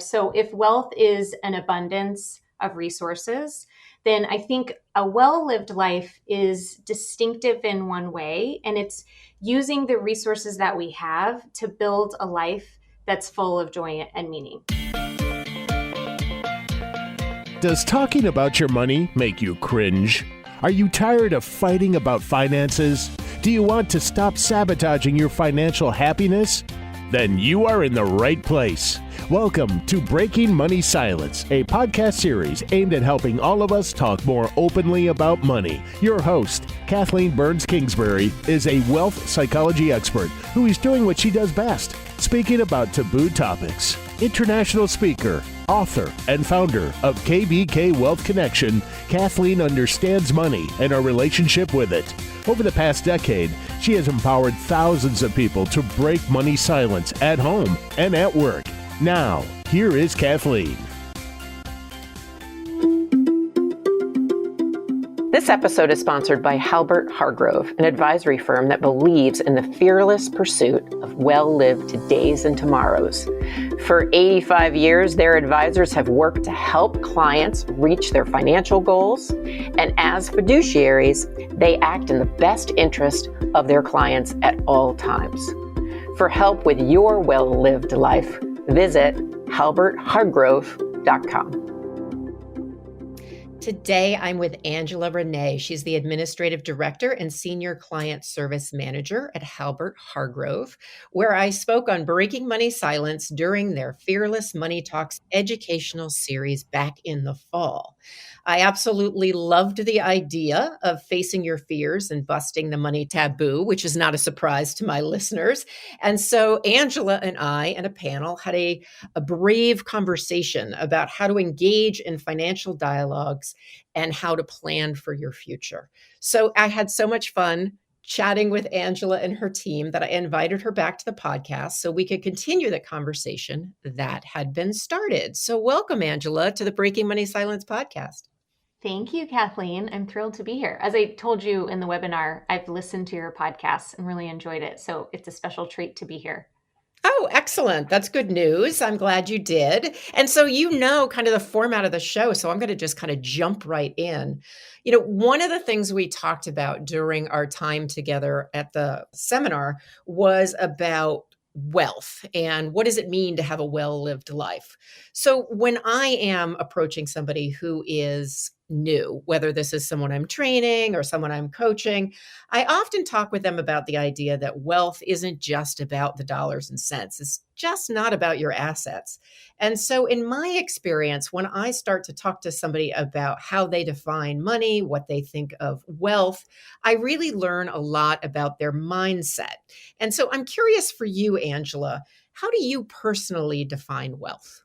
So if wealth is an abundance of resources, then I think a well-lived life is distinctive in one way, and it's using the resources that we have to build a life that's full of joy and meaning. Does talking about your money make you cringe? Are you tired of fighting about finances? Do you want to stop sabotaging your financial happiness? Then you are in the right place. Welcome to Breaking Money Silence, a podcast series aimed at helping all of us talk more openly about money. Your host, Kathleen Kingsbury, is a wealth psychology expert who is doing what she does best, speaking about taboo topics. International speaker, author, and founder of KBK Wealth Connection, Kathleen understands money and our relationship with it. Over the past decade, she has empowered thousands of people to break money silence at home and at work. Now, here is Kathleen. This episode is sponsored by Halbert Hargrove, an advisory firm that believes in the fearless pursuit of well-lived todays and tomorrows. For 85 years, their advisors have worked to help clients reach their financial goals, and as fiduciaries, they act in the best interest of their clients at all times. For help with your well-lived life, visit halberthargrove.com. Today, I'm with Angela Renee. She's the Administrative Director and Senior Client Service Manager at Halbert Hargrove, where I spoke on breaking money silence during their Fearless Money Talks educational series back in the fall. I absolutely loved the idea of facing your fears and busting the money taboo, which is not a surprise to my listeners. And so Angela and I and a panel had a brave conversation about how to engage in financial dialogues and how to plan for your future. So I had so much fun chatting with Angela and her team that I invited her back to the podcast so we could continue the conversation that had been started. So welcome, Angela, to the Breaking Money Silence podcast. Thank you, Kathleen. I'm thrilled to be here. As I told you in the webinar, I've listened to your podcast and really enjoyed it. So it's a special treat to be here. Oh, excellent. That's good news. I'm glad you did. And so you know kind of the format of the show, so I'm going to just kind of jump right in. You know, one of the things we talked about during our time together at the seminar was about wealth and what does it mean to have a well-lived life. So when I am approaching somebody who is new, whether this is someone I'm training or someone I'm coaching, I often talk with them about the idea that wealth isn't just about the dollars and cents. It's just not about your assets. And so in my experience, when I start to talk to somebody about how they define money, what they think of wealth, I really learn a lot about their mindset. And so I'm curious for you, Angela, how do you personally define wealth?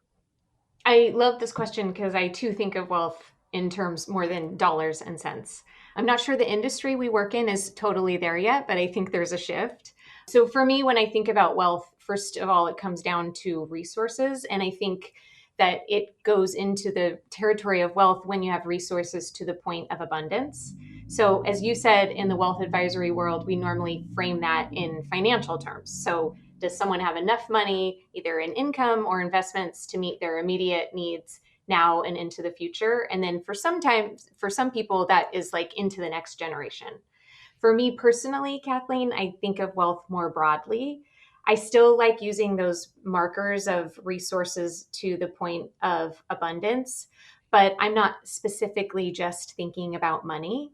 I love this question because I too think of wealth in terms more than dollars and cents. I'm not sure the industry we work in is totally there yet, but I think there's a shift. So for me, when I think about wealth, first of all, it comes down to resources. And I think that it goes into the territory of wealth when you have resources to the point of abundance. So as you said, in the wealth advisory world, we normally frame that in financial terms. So does someone have enough money, either in income or investments, to meet their immediate needs now and into the future? And then for some people, that is like into the next generation. For me personally, Kathleen, I think of wealth more broadly. I still like using those markers of resources to the point of abundance, but I'm not specifically just thinking about money.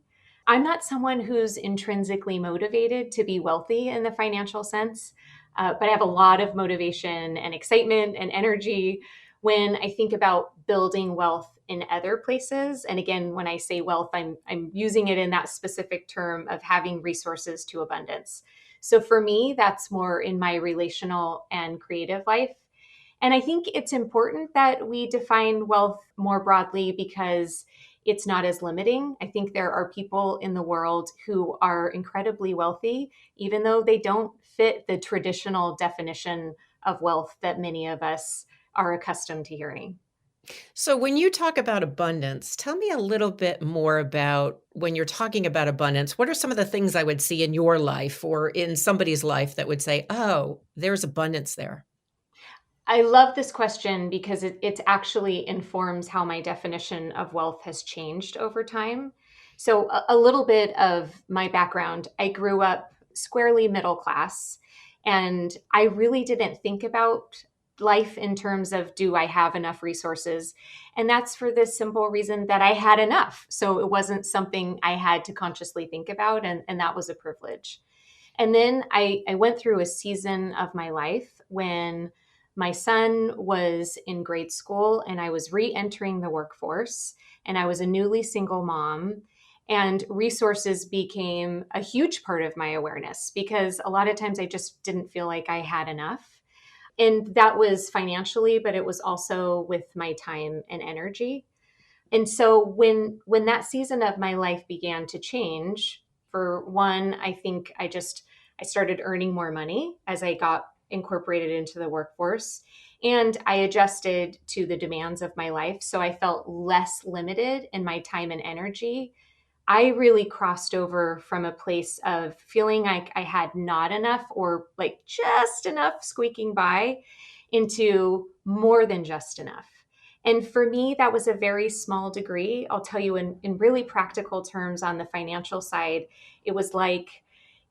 I'm not someone who's intrinsically motivated to be wealthy in the financial sense, but I have a lot of motivation and excitement and energy when I think about building wealth in other places. And again, when I say wealth, I'm using it in that specific term of having resources to abundance. So for me, that's more in my relational and creative life. And I think it's important that we define wealth more broadly because it's not as limiting. I think there are people in the world who are incredibly wealthy, even though they don't fit the traditional definition of wealth that many of us are accustomed to hearing. So when you talk about abundance, tell me a little bit more about when you're talking about abundance, what are some of the things I would see in your life or in somebody's life that would say, oh, there's abundance there? I love this question because it actually informs how my definition of wealth has changed over time. So, a little bit of my background, I grew up squarely middle class, and I really didn't think about life in terms of do I have enough resources? And that's for the simple reason that I had enough. So, it wasn't something I had to consciously think about, and that was a privilege. And then I went through a season of my life when my son was in grade school and I was re entering the workforce and I was a newly single mom. And resources became a huge part of my awareness because a lot of times I just didn't feel like I had enough. And that was financially, but it was also with my time and energy. And so when that season of my life began to change, for one, I think I started earning more money as I got incorporated into the workforce, and I adjusted to the demands of my life, so I felt less limited in my time and energy. I really crossed over from a place of feeling like I had not enough or like just enough squeaking by into more than just enough. And for me, that was a very small degree. I'll tell you in really practical terms on the financial side, it was like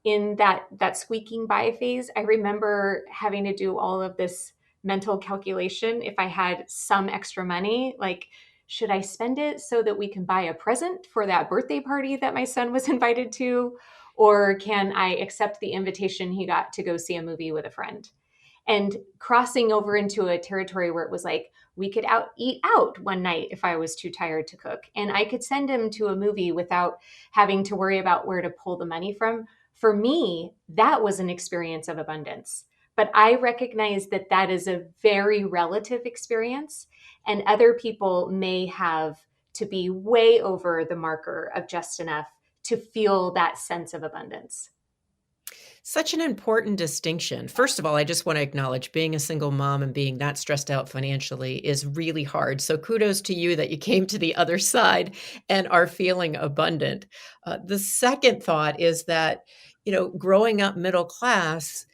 in that squeaking by phase, I remember having to do all of this mental calculation. If I had some extra money, like, should I spend it so that we can buy a present for that birthday party that my son was invited to? Or can I accept the invitation he got to go see a movie with a friend? And crossing over into a territory where it was like we could eat out one night if I was too tired to cook, and I could send him to a movie without having to worry about where to pull the money from. For me, that was an experience of abundance. But I recognize that that is a very relative experience, and other people may have to be way over the marker of just enough to feel that sense of abundance. Such an important distinction. First of all, I just want to acknowledge being a single mom and being that stressed out financially is really hard. So kudos to you that you came to the other side and are feeling abundant. The second thought is that, growing up middle class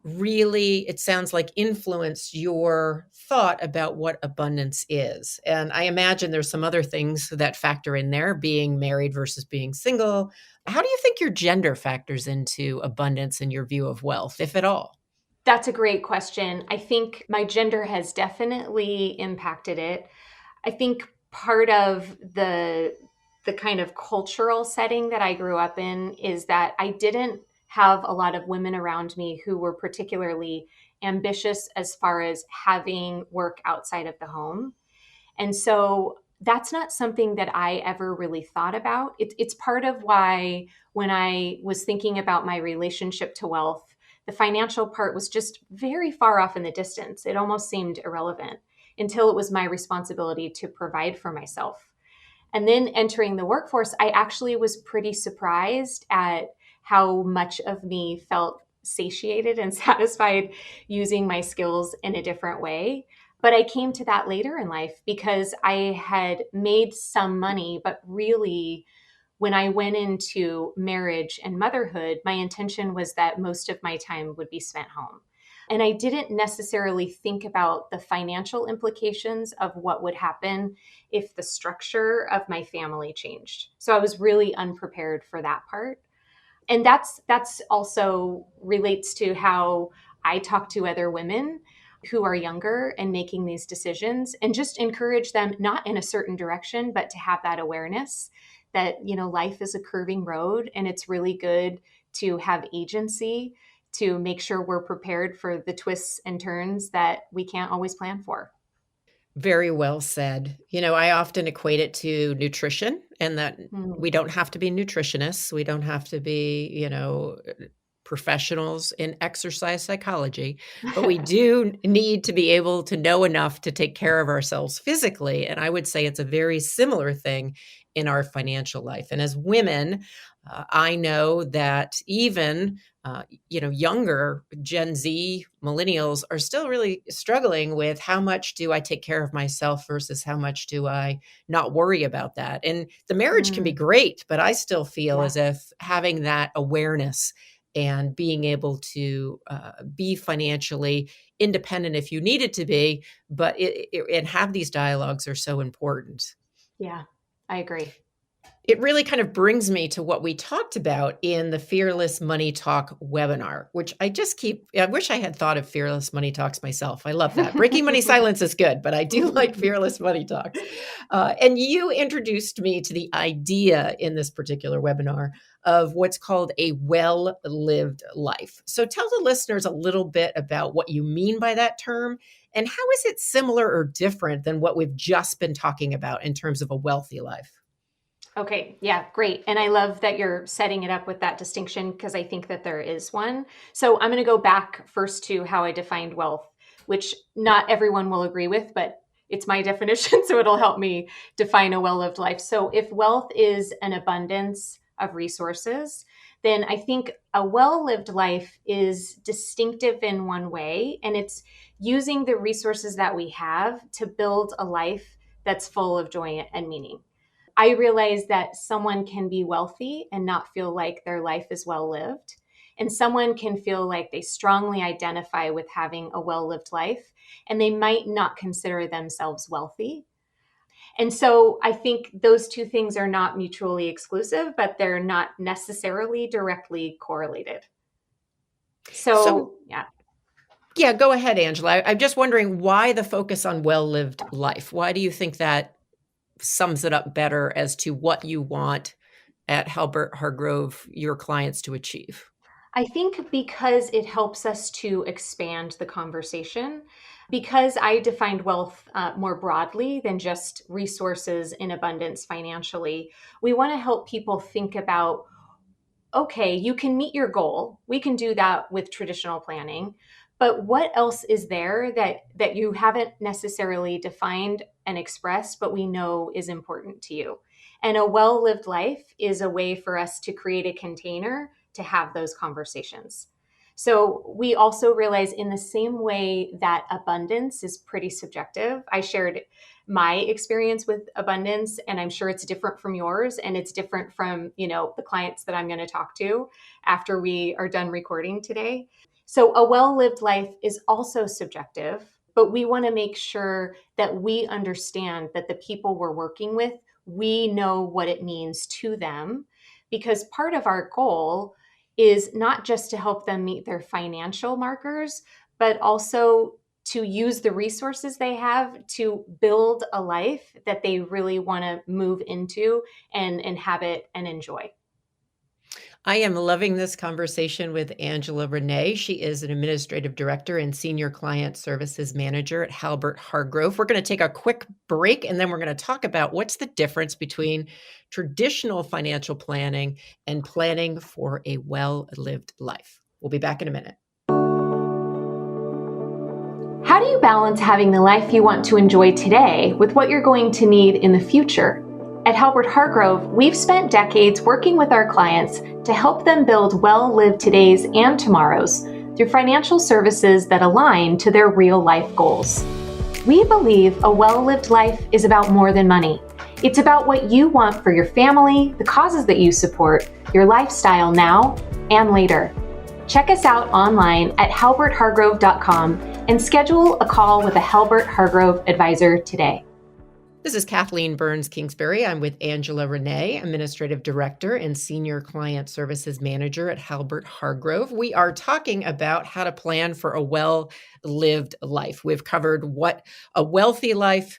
really, it sounds like, influenced your thought about what abundance is. And I imagine there's some other things that factor in there, being married versus being single. How do you think your gender factors into abundance in your view of wealth, if at all? That's a great question. I think my gender has definitely impacted it. I think part of the kind of cultural setting that I grew up in is that I didn't have a lot of women around me who were particularly ambitious as far as having work outside of the home. And so that's not something that I ever really thought about. It's part of why, when I was thinking about my relationship to wealth, the financial part was just very far off in the distance. It almost seemed irrelevant until it was my responsibility to provide for myself. And then entering the workforce, I actually was pretty surprised at how much of me felt satiated and satisfied using my skills in a different way. But I came to that later in life because I had made some money, but really, when I went into marriage and motherhood, my intention was that most of my time would be spent home. And I didn't necessarily think about the financial implications of what would happen if the structure of my family changed. So I was really unprepared for that part. And that's also relates to how I talk to other women who are younger and making these decisions, and just encourage them not in a certain direction, but to have that awareness that, life is a curving road and it's really good to have agency to make sure we're prepared for the twists and turns that we can't always plan for. Very well said. I often equate it to nutrition, and that Mm. we don't have to be nutritionists. We don't have to be, professionals in exercise psychology, but we do need to be able to know enough to take care of ourselves physically. And I would say it's a very similar thing in our financial life. And as women, I know that even younger Gen Z millennials are still really struggling with how much do I take care of myself versus how much do I not worry about that. And the marriage can be Mm. great, but I still feel Yeah. as if having that awareness and being able to be financially independent if you needed to be, but and have these dialogues are so important. Yeah, I agree. It really kind of brings me to what we talked about in the Fearless Money Talk webinar, which I wish I had thought of Fearless Money Talks myself. I love that. Breaking Money Silence is good, but I do like Fearless Money Talks. And you introduced me to the idea in this particular webinar of what's called a well-lived life. So tell the listeners a little bit about what you mean by that term, and how is it similar or different than what we've just been talking about in terms of a wealthy life? Okay, yeah, great. And I love that you're setting it up with that distinction because I think that there is one. So I'm going to go back first to how I defined wealth, which not everyone will agree with, but it's my definition, so it'll help me define a well-lived life. So if wealth is an abundance of resources, then I think a well-lived life is distinctive in one way, and it's using the resources that we have to build a life that's full of joy and meaning. I realize that someone can be wealthy and not feel like their life is well lived. And someone can feel like they strongly identify with having a well lived life, and they might not consider themselves wealthy. And so I think those two things are not mutually exclusive, but they're not necessarily directly correlated. So yeah. Yeah, go ahead, Angela. I'm just wondering why the focus on well-lived life. Why do you think that sums it up better as to what you want at Halbert Hargrove your clients to achieve? I think because it helps us to expand the conversation, because I defined wealth more broadly than just resources in abundance financially, we want to help people think about, okay, you can meet your goal. We can do that with traditional planning. But what else is there that you haven't necessarily defined and expressed, but we know is important to you? And a well-lived life is a way for us to create a container to have those conversations. So we also realize in the same way that abundance is pretty subjective. I shared my experience with abundance, and I'm sure it's different from yours, and it's different from, the clients that I'm going to talk to after we are done recording today. So a well-lived life is also subjective, but we want to make sure that we understand that the people we're working with, we know what it means to them, because part of our goal is not just to help them meet their financial markers, but also to use the resources they have to build a life that they really want to move into and inhabit and enjoy. I am loving this conversation with Angela Renee. She is an administrative director and senior client services manager at Halbert Hargrove. We're going to take a quick break, and then we're going to talk about what's the difference between traditional financial planning and planning for a well-lived life. We'll be back in a minute. How do you balance having the life you want to enjoy today with what you're going to need in the future? At Halbert Hargrove, we've spent decades working with our clients to help them build well-lived todays and tomorrows through financial services that align to their real-life goals. We believe a well-lived life is about more than money. It's about what you want for your family, the causes that you support, your lifestyle now and later. Check us out online at halberthargrove.com and schedule a call with a Halbert Hargrove advisor today. This is Kathleen Burns-Kingsbury. I'm with Angela Renee, Administrative Director and Senior Client Services Manager at Halbert Hargrove. We are talking about how to plan for a well-lived life. We've covered what a wealthy life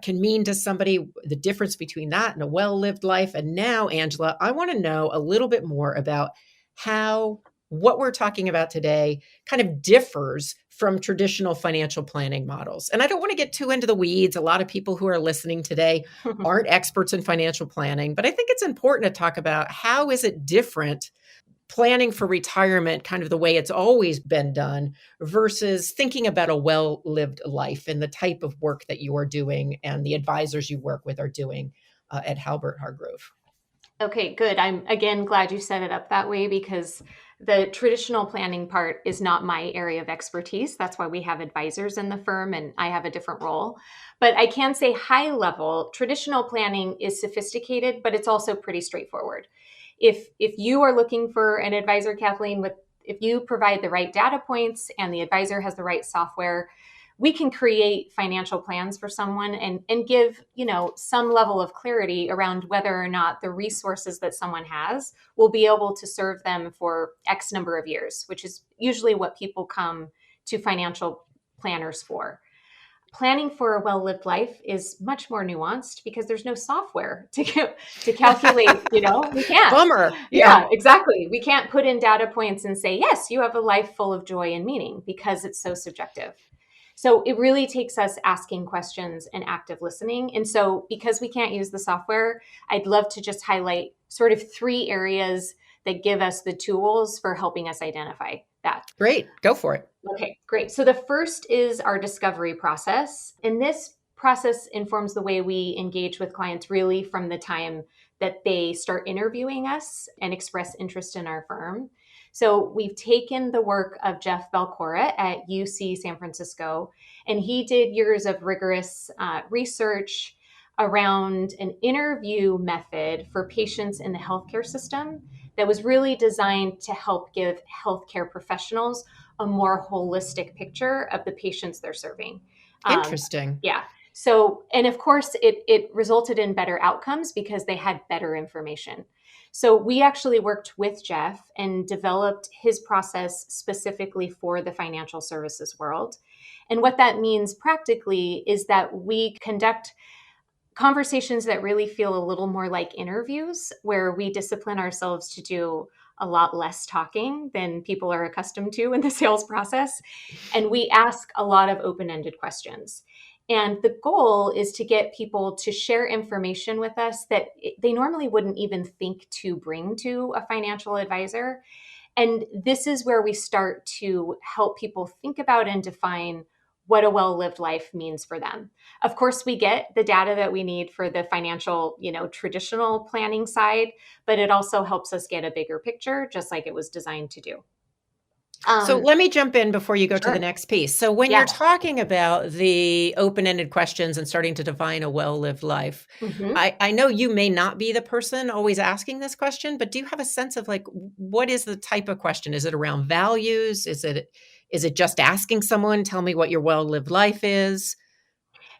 can mean to somebody, the difference between that and a well-lived life. And now, Angela, I want to know a little bit more about how what we're talking about today kind of differs from traditional financial planning models. And I don't want to get too into the weeds. A lot of people who are listening today aren't experts in financial planning, but I think it's important to talk about how is it different planning for retirement, kind of the way it's always been done, versus thinking about a well-lived life and the type of work that you are doing and the advisors you work with are doing at Halbert Hargrove. Okay, good. I'm again glad you set it up that way because the traditional planning part is not my area of expertise. That's why we have advisors in the firm and I have a different role. But I can say high level, traditional planning is sophisticated, but it's also pretty straightforward. if you are looking for an advisor, Kathleen, if you provide the right data points and the advisor has the right software, we can create financial plans for someone and give, some level of clarity around whether or not the resources that someone has will be able to serve them for X number of years, which is usually what people come to financial planners for. Planning for a well-lived life is much more nuanced because there's no software to calculate, we can't. Bummer. Yeah, exactly. We can't put in data points and say, yes, you have a life full of joy and meaning, because it's so subjective. So it really takes us asking questions and active listening. And so because we can't use the software, I'd love to just highlight sort of 3 areas that give us the tools for helping us identify that. Great. Go for it. Okay, great. So the first is our discovery process. And this process informs the way we engage with clients really from the time that they start interviewing us and express interest in our firm. So we've taken the work of Jeff Belcora at UC San Francisco, and he did years of rigorous research around an interview method for patients in the healthcare system that was really designed to help give healthcare professionals a more holistic picture of the patients they're serving. Interesting. Yeah. So, and of course, it resulted in better outcomes because they had better information. So we actually worked with Jeff and developed his process specifically for the financial services world. And what that means practically is that we conduct conversations that really feel a little more like interviews, where we discipline ourselves to do a lot less talking than people are accustomed to in the sales process. And we ask a lot of open-ended questions. And the goal is to get people to share information with us that they normally wouldn't even think to bring to a financial advisor. And this is where we start to help people think about and define what a well-lived life means for them. Of course, we get the data that we need for the financial, traditional planning side, but it also helps us get a bigger picture, just like it was designed to do. So let me jump in before you go to Sure. the next piece. So when you're talking about the open-ended questions and starting to define a well-lived life, Mhm. I know you may not be the person always asking this question, but do you have a sense of what is the type of question? Is it around values? Is it just asking someone, tell me what your well-lived life is?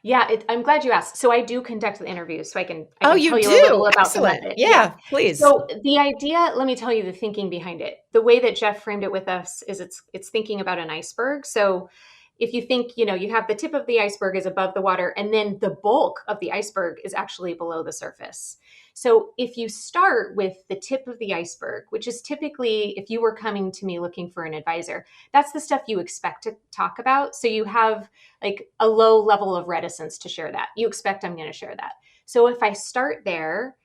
Yeah, I'm glad you asked. So I do conduct the interviews, so I can Oh, tell you you a little do? about the Excellent. method. Yeah, please. So the idea, let me tell you the thinking behind it. The way that Jeff framed it with us is it's thinking about an iceberg. So if you think, you have the tip of the iceberg is above the water, and then the bulk of the iceberg is actually below the surface. So if you start with the tip of the iceberg, which is typically, if you were coming to me looking for an advisor, that's the stuff you expect to talk about. So you have like a low level of reticence to share that. You expect I'm going to share that. So if I start there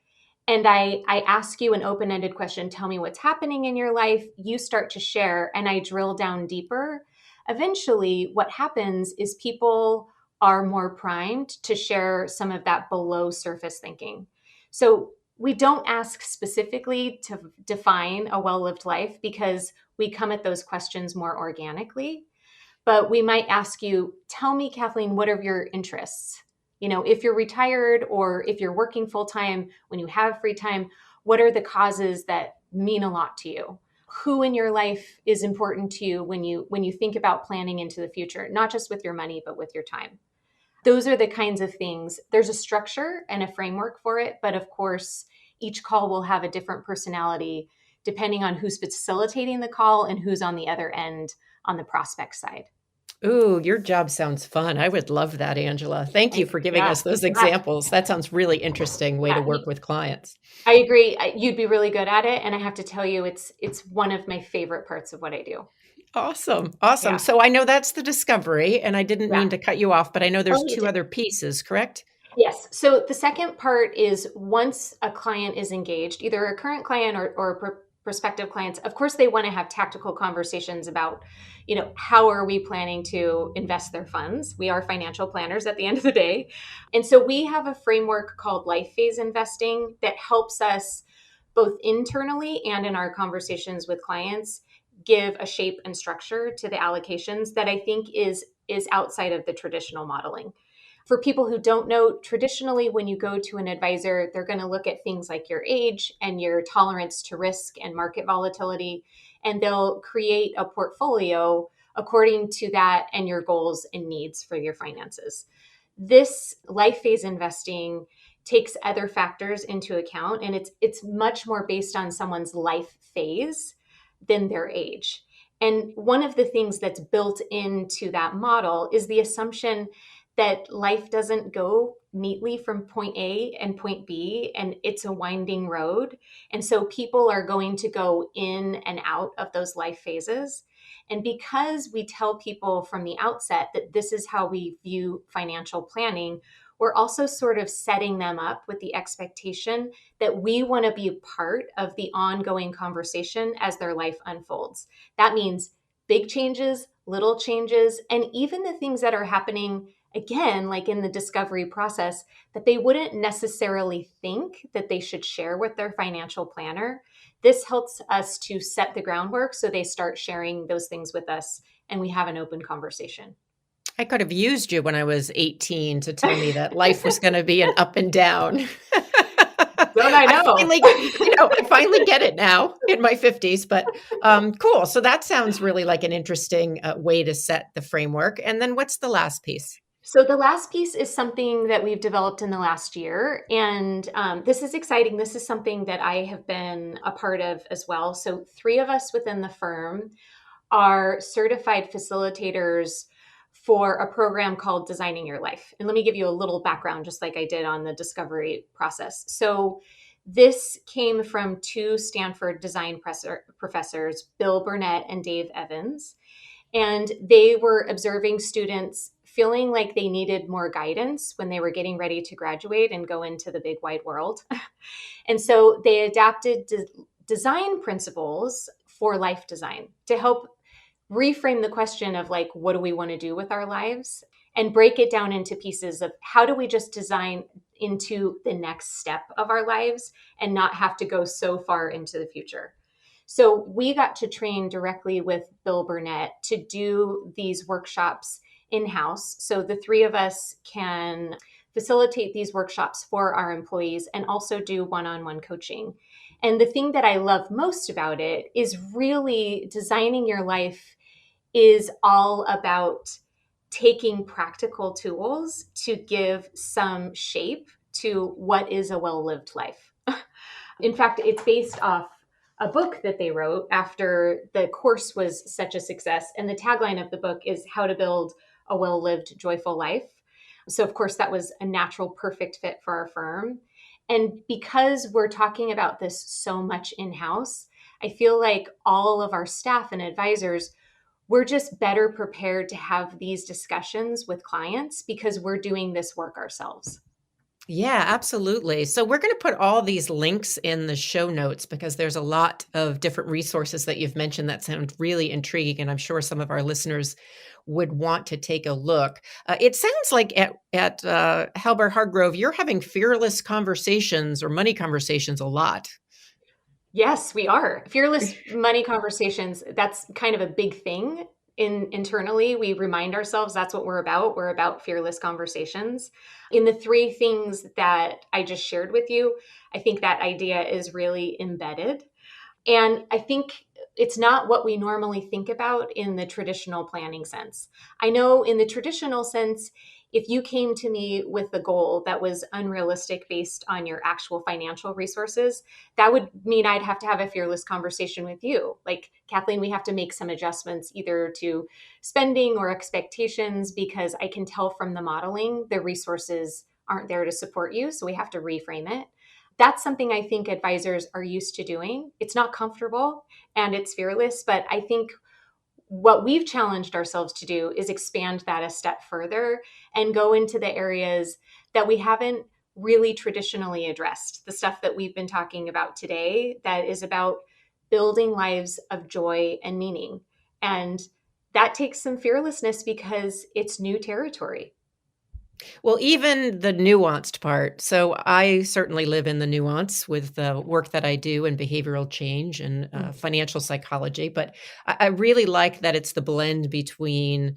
and I ask you an open-ended question, tell me what's happening in your life, you start to share, and I drill down deeper. Eventually, what happens is people are more primed to share some of that below surface thinking. So we don't ask specifically to define a well-lived life because we come at those questions more organically. But we might ask you, tell me, Kathleen, what are your interests? If you're retired or if you're working full time, when you have free time, what are the causes that mean a lot to you? Who in your life is important to you when you think about planning into the future, not just with your money, but with your time? Those are the kinds of things. There's a structure and a framework for it, but of course, each call will have a different personality depending on who's facilitating the call and who's on the other end on the prospect side. Ooh, your job sounds fun. I would love that, Angela. Thank you for giving us those examples. That sounds really interesting way to work with clients. I agree. You'd be really good at it. And I have to tell you, it's one of my favorite parts of what I do. Awesome. Yeah. So I know that's the discovery, and I didn't mean to cut you off, but I know there's you 2 did. other pieces, correct? Yes. So the second part is once a client is engaged, either a current client or prospective clients, of course, they want to have tactical conversations about, how are we planning to invest their funds? We are financial planners at the end of the day. And so we have a framework called life phase investing that helps us both internally and in our conversations with clients give a shape and structure to the allocations that I think is outside of the traditional modeling. For people who don't know, traditionally, when you go to an advisor, they're going to look at things like your age and your tolerance to risk and market volatility, and they'll create a portfolio according to that and your goals and needs for your finances. This life phase investing takes other factors into account, and it's much more based on someone's life phase than their age. And one of the things that's built into that model is the assumption that life doesn't go neatly from point A and point B, and it's a winding road. And so people are going to go in and out of those life phases. And because we tell people from the outset that this is how we view financial planning, we're also sort of setting them up with the expectation that we want to be a part of the ongoing conversation as their life unfolds. That means big changes, little changes, and even the things that are happening again, like in the discovery process, that they wouldn't necessarily think that they should share with their financial planner. This helps us to set the groundwork so they start sharing those things with us and we have an open conversation. I could have used you when I was 18 to tell me that life was going to be an up and down. Don't I know? I finally get it now in my 50s, but cool. So that sounds really like an interesting way to set the framework. And then what's the last piece? So the last piece is something that we've developed in the last year. And this is exciting. This is something that I have been a part of as well. So 3 of us within the firm are certified facilitators for a program called Designing Your Life. And let me give you a little background, just like I did on the discovery process. So this came from 2 Stanford design professors, Bill Burnett and Dave Evans. And they were observing students feeling like they needed more guidance when they were getting ready to graduate and go into the big wide world. And so they adapted design principles for life design to help reframe the question of like, what do we want to do with our lives, and break it down into pieces of how do we just design into the next step of our lives and not have to go so far into the future. So we got to train directly with Bill Burnett to do these workshops in-house. So the 3 of us can facilitate these workshops for our employees and also do one-on-one coaching. And the thing that I love most about it is really designing your life is all about taking practical tools to give some shape to what is a well-lived life. In fact, it's based off a book that they wrote after the course was such a success. And the tagline of the book is How to Build a Well-Lived, Joyful Life. So of course, that was a natural, perfect fit for our firm. And because we're talking about this so much in-house, I feel like all of our staff and advisors, we're just better prepared to have these discussions with clients because we're doing this work ourselves. Yeah, absolutely. So we're going to put all these links in the show notes because there's a lot of different resources that you've mentioned that sound really intriguing. And I'm sure some of our listeners would want to take a look. It sounds like at Halbert Hargrove, you're having fearless conversations or money conversations a lot. Yes, we are. Fearless money conversations, that's kind of a big thing. Internally, we remind ourselves that's what we're about. We're about fearless conversations. In the 3 things that I just shared with you, I think that idea is really embedded. And I think it's not what we normally think about in the traditional planning sense. I know in the traditional sense, if you came to me with a goal that was unrealistic based on your actual financial resources, that would mean I'd have to have a fearless conversation with you. Like, Kathleen, we have to make some adjustments either to spending or expectations because I can tell from the modeling the resources aren't there to support you. So we have to reframe it. That's something I think advisors are used to doing. It's not comfortable and it's fearless, but I think what we've challenged ourselves to do is expand that a step further and go into the areas that we haven't really traditionally addressed. The stuff that we've been talking about today that is about building lives of joy and meaning. And that takes some fearlessness because it's new territory. Well, even the nuanced part. So I certainly live in the nuance with the work that I do in behavioral change and financial psychology. But I really like that it's the blend between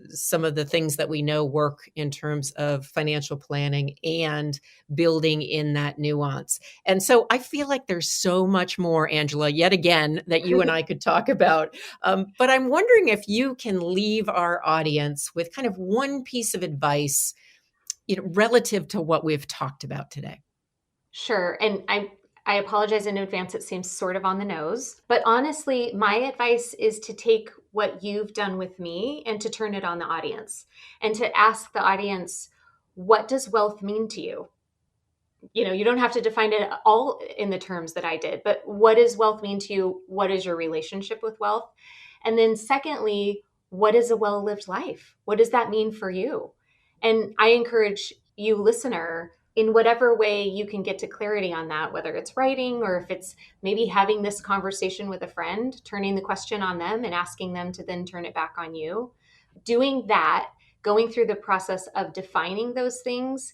some of the things that we know work in terms of financial planning and building in that nuance. And so I feel like there's so much more, Angela, yet again, that you and I could talk about. But I'm wondering if you can leave our audience with kind of one piece of advice, relative to what we've talked about today. Sure. And I apologize in advance. It seems sort of on the nose, but honestly, my advice is to take what you've done with me and to turn it on the audience and to ask the audience, what does wealth mean to you? You don't have to define it all in the terms that I did, but what does wealth mean to you? What is your relationship with wealth? And then secondly, what is a well-lived life? What does that mean for you? And I encourage you, listener, in whatever way you can get to clarity on that, whether it's writing or if it's maybe having this conversation with a friend, turning the question on them and asking them to then turn it back on you. Doing that, going through the process of defining those things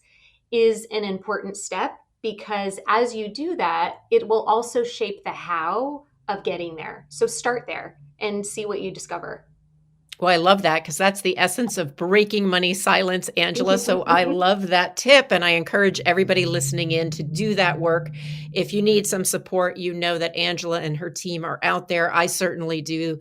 is an important step, because as you do that, it will also shape the how of getting there. So start there and see what you discover. Well, I love that, because that's the essence of breaking money silence, Angela. So I love that tip. And I encourage everybody listening in to do that work. If you need some support, you know that Angela and her team are out there. I certainly do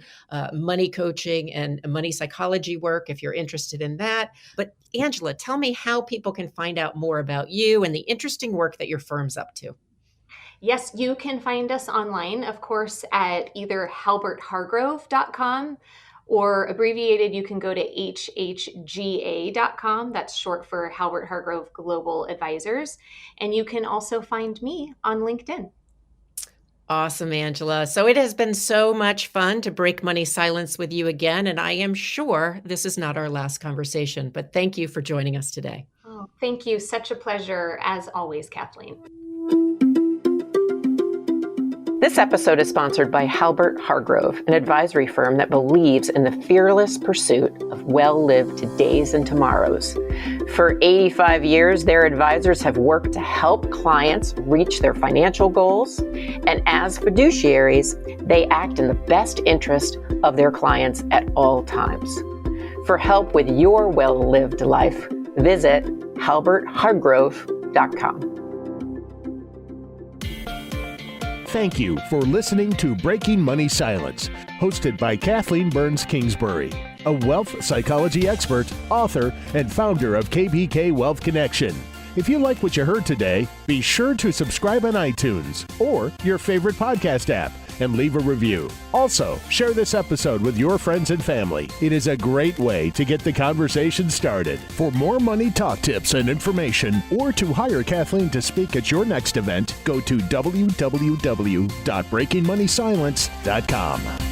money coaching and money psychology work if you're interested in that. But Angela, tell me how people can find out more about you and the interesting work that your firm's up to. Yes, you can find us online, of course, at either halberthargrove.com, or abbreviated, you can go to hhga.com. That's short for Halbert Hargrove Global Advisors. And you can also find me on LinkedIn. Awesome, Angela. So it has been so much fun to break money silence with you again. And I am sure this is not our last conversation, but thank you for joining us today. Oh, thank you. Such a pleasure, as always, Kathleen. This episode is sponsored by Halbert Hargrove, an advisory firm that believes in the fearless pursuit of well-lived todays and tomorrows. For 85 years, their advisors have worked to help clients reach their financial goals, and as fiduciaries, they act in the best interest of their clients at all times. For help with your well-lived life, visit halberthargrove.com. Thank you for listening to Breaking Money Silence, hosted by Kathleen Burns Kingsbury, a wealth psychology expert, author, and founder of KBK Wealth Connection. If you like what you heard today, be sure to subscribe on iTunes or your favorite podcast app and leave a review. Also, share this episode with your friends and family. It is a great way to get the conversation started. For more money talk tips and information, or to hire Kathleen to speak at your next event, go to www.breakingmoneysilence.com.